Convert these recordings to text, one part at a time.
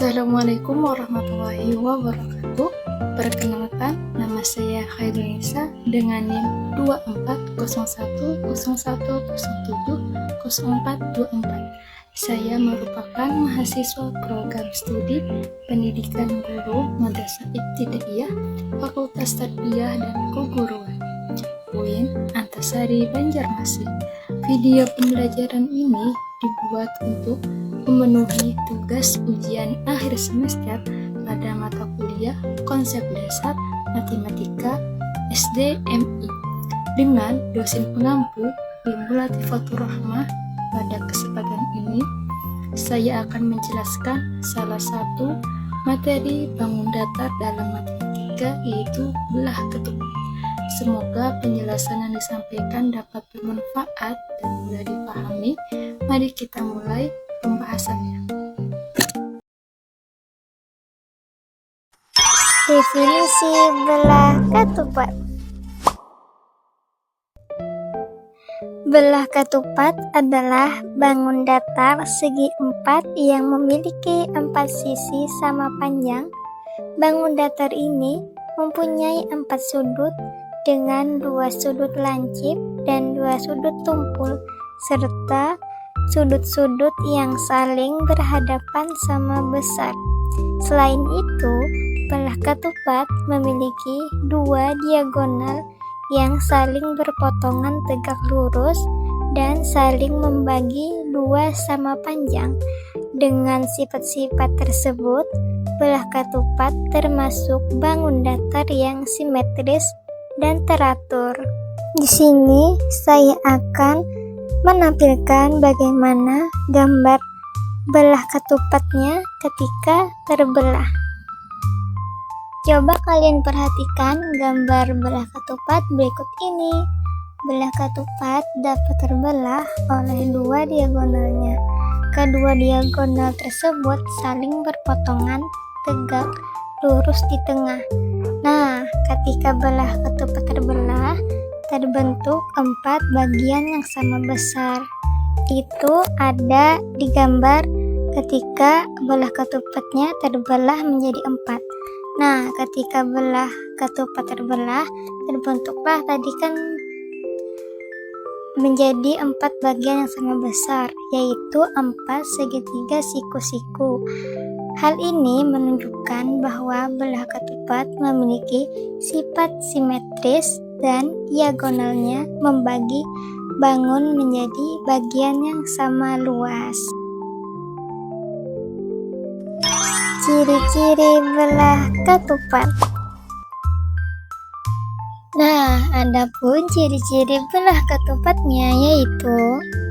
Assalamualaikum warahmatullahi wabarakatuh. Perkenalkan, nama saya Khairunisa dengan NIM 24 Saya merupakan mahasiswa program studi pendidikan guru Madrasah Ibtidaiyah Fakultas Tarbiyah dan Keguruan UIN Antasari Banjarmasin. Video pembelajaran ini dibuat untuk memenuhi tugas ujian akhir semester pada mata kuliah Konsep Dasar Matematika SDMI dengan dosen pengampu Ibu Latifatur Rahmah. Pada kesempatan ini, saya akan menjelaskan salah satu materi bangun datar dalam matematika, yaitu belah ketupat. Semoga penjelasan yang disampaikan dapat bermanfaat dan mudah dipahami. Mari kita mulai pembahasannya. Definisi belah ketupat. Belah ketupat adalah bangun datar segi 4 yang memiliki 4 sisi sama panjang. Bangun datar ini mempunyai 4 sudut dengan 2 sudut lancip dan 2 sudut tumpul, serta sudut-sudut yang saling berhadapan sama besar. Selain itu, belah ketupat memiliki 2 diagonal yang saling berpotongan tegak lurus dan saling membagi 2 sama panjang. Dengan sifat-sifat tersebut, belah ketupat termasuk bangun datar yang simetris dan teratur. Di sini saya akan menampilkan bagaimana gambar belah ketupatnya ketika terbelah. Coba kalian perhatikan gambar belah ketupat berikut ini. Belah ketupat dapat terbelah oleh 2 diagonalnya. Kedua diagonal tersebut saling berpotongan tegak lurus di tengah. Nah, ketika belah ketupat terbelah, terbentuk 4 bagian yang sama besar. Itu ada di gambar ketika belah ketupatnya terbelah menjadi 4. Nah, ketika belah ketupat terbelah, terbentuklah tadi kan menjadi 4 bagian yang sama besar, yaitu 4 segitiga siku-siku. Hal ini menunjukkan bahwa belah ketupat memiliki sifat simetris dan diagonalnya membagi bangun menjadi bagian yang sama luas. Ciri-ciri belah ketupat. Nah, adapun ciri-ciri belah ketupatnya yaitu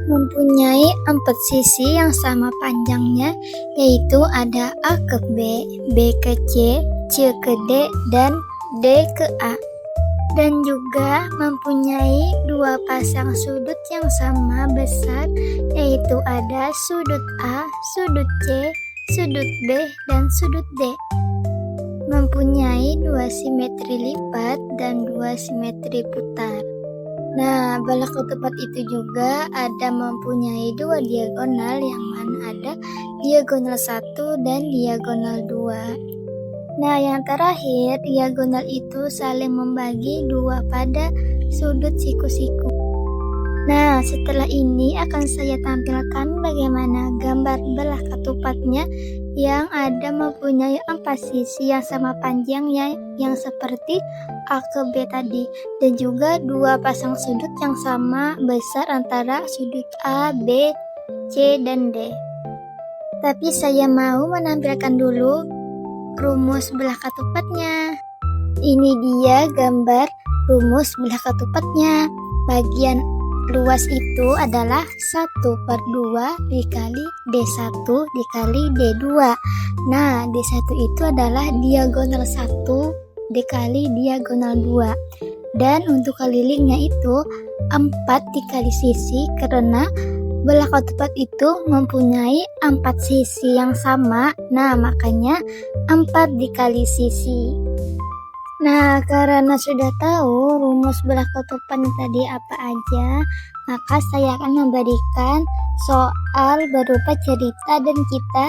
mempunyai 4 sisi yang sama panjangnya, yaitu ada A ke B, B ke C, C ke D, dan D ke A. Dan juga mempunyai 2 pasang sudut yang sama besar, yaitu ada sudut A, sudut C, sudut B, dan sudut D. Mempunyai 2 simetri lipat dan 2 simetri putar. Nah, belah ketupat itu juga ada mempunyai 2 diagonal, yang mana ada diagonal 1 dan diagonal 2. Nah, yang terakhir, diagonal itu saling membagi 2 pada sudut siku-siku. Nah, setelah ini akan saya tampilkan bagaimana gambar belah ketupatnya yang ada mempunyai 4 sisi yang sama panjangnya, yang seperti A ke B tadi, dan juga 2 pasang sudut yang sama besar antara sudut A, B, C, dan D. Tapi saya mau menampilkan dulu rumus belah ketupatnya. Ini dia gambar rumus belah ketupatnya. Bagian luas itu adalah 1/2 dikali D1 dikali D2. Nah, D1 itu adalah diagonal 1 dikali diagonal 2. Dan untuk kelilingnya itu 4 dikali sisi, karena belah ketupat itu mempunyai 4 sisi yang sama. Nah, makanya 4 dikali sisi. Nah, karena sudah tahu rumus belah ketupat tadi apa aja, maka saya akan memberikan soal berupa cerita dan kita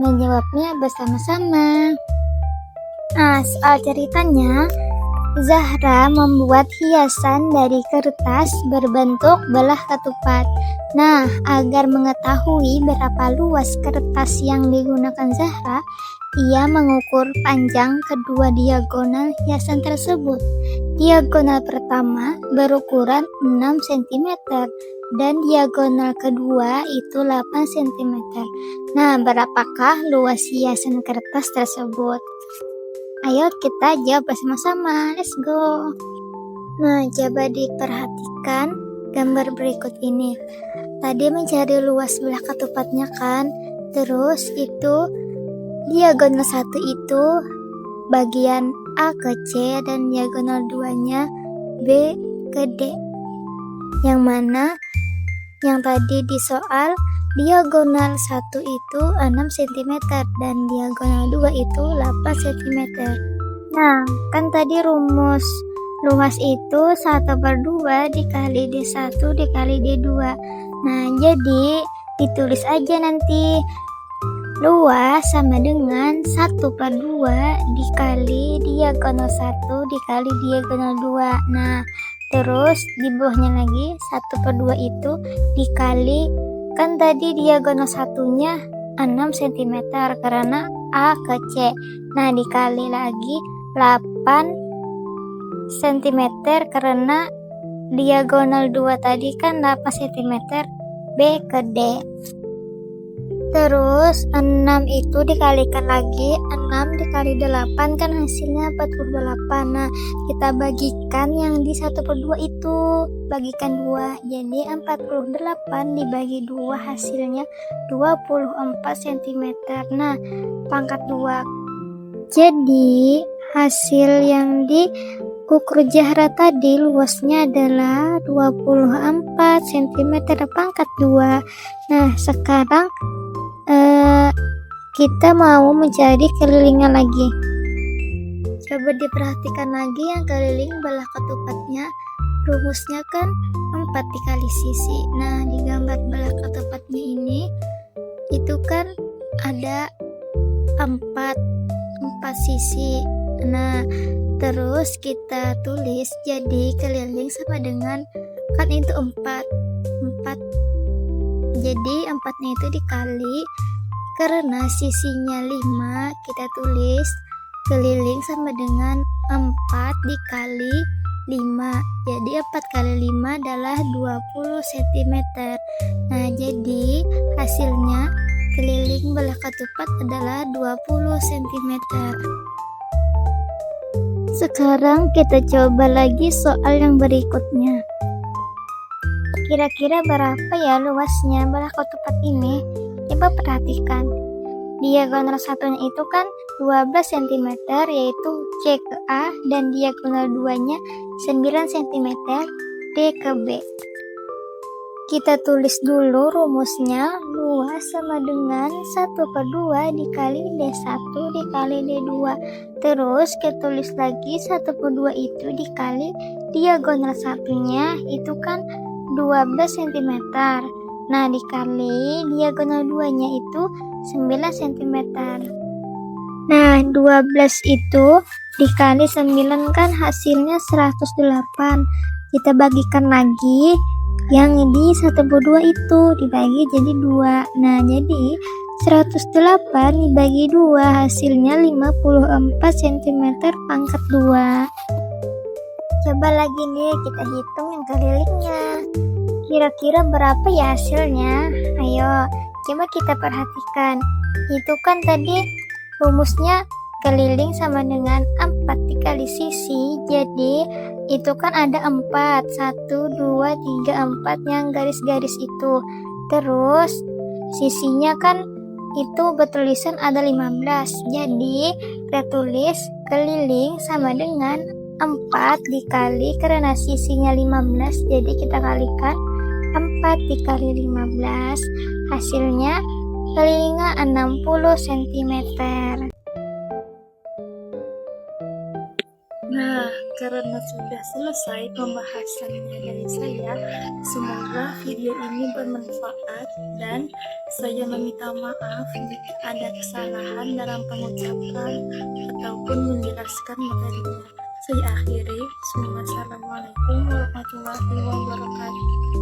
menjawabnya bersama-sama. Nah, soal ceritanya, Zahra membuat hiasan dari kertas berbentuk belah ketupat. Nah, agar mengetahui berapa luas kertas yang digunakan Zahra, ia mengukur panjang kedua diagonal hiasan tersebut. Diagonal pertama berukuran 6 cm dan diagonal kedua itu 8 cm. Nah, berapakah luas hiasan kertas tersebut? Ayo kita jawab bersama-sama, let's go. Nah, coba diperhatikan gambar berikut ini. Tadi mencari luas belah ketupatnya kan, terus itu diagonal 1 itu bagian A ke C dan diagonal 2-nya B ke D. Yang mana yang tadi di soal diagonal 1 itu 6 cm dan diagonal 2 itu 8 cm. Nah, kan tadi rumus luas itu 1/2 dikali D1 dikali D2. Nah, jadi ditulis aja nanti luas sama dengan 1/2 dikali diagonal 1 dikali diagonal 2. Nah, terus di bawahnya lagi 1/2 itu dikali, kan tadi diagonal satunya 6 cm karena A ke C. Nah, dikali lagi 8 cm karena diagonal 2 tadi kan 8 cm B ke D. Terus 6 itu dikalikan lagi, 6 dikali 8 kan hasilnya 48. Nah, kita bagikan yang di 1/2 itu, bagikan 2. Jadi 48 dibagi 2 hasilnya 24 cm. Nah, pangkat 2. Jadi hasil yang diukur Zahra tadi luasnya adalah 24 cm pangkat 2. Nah, sekarang kita mau mencari kelilingnya lagi. Coba diperhatikan lagi yang keliling belah ketupatnya. Rumusnya kan 4 dikali sisi. Nah, di gambar belah ketupatnya ini itu kan ada 4 sisi. Nah, terus kita tulis jadi keliling sama dengan, kan itu 4. Jadi 4-nya itu dikali, karena sisinya 5, kita tulis keliling sama dengan 4 dikali 5. Jadi 4 kali 5 adalah 20 cm. Nah, jadi hasilnya keliling belah ketupat adalah 20 cm. Sekarang kita coba lagi soal yang berikutnya. Kira-kira berapa ya luasnya belah ketupat ini? Coba perhatikan. Diagonal satunya itu kan 12 cm, yaitu C ke A, dan diagonal 2-nya 9 cm D ke B. Kita tulis dulu rumusnya. Luas sama dengan 1/2 dikali D1 dikali D2. Terus kita tulis lagi 1/2 itu dikali diagonal satunya itu kan 12 cm. Nah, dikali diagonal 2-nya itu 9 cm. Nah, 12 itu dikali 9 kan hasilnya 108. Kita bagikan lagi, yang di 1/2 itu dibagi jadi 2. Nah, jadi 108 dibagi 2 hasilnya 54 cm pangkat 2. Coba lagi nih kita hitung yang kelilingnya. Kira-kira berapa ya hasilnya? Ayo, coba kita perhatikan. Itu kan tadi rumusnya keliling sama dengan 4 dikali sisi. Jadi itu kan ada 4. 1, 2, 3, 4 yang garis-garis itu. Terus sisinya kan itu bertulisan ada 15. Jadi kita tulis keliling sama dengan 4 dikali, karena sisinya 15, jadi kita kalikan 4 dikali 15, hasilnya kelilingnya 60 cm. Nah, karena sudah selesai pembahasannya dari saya, semoga video ini bermanfaat dan Saya meminta maaf jika ada kesalahan dalam pengucapan ataupun menjelaskan materinya. Saya akhiri. Assalamualaikum warahmatullahi wabarakatuh.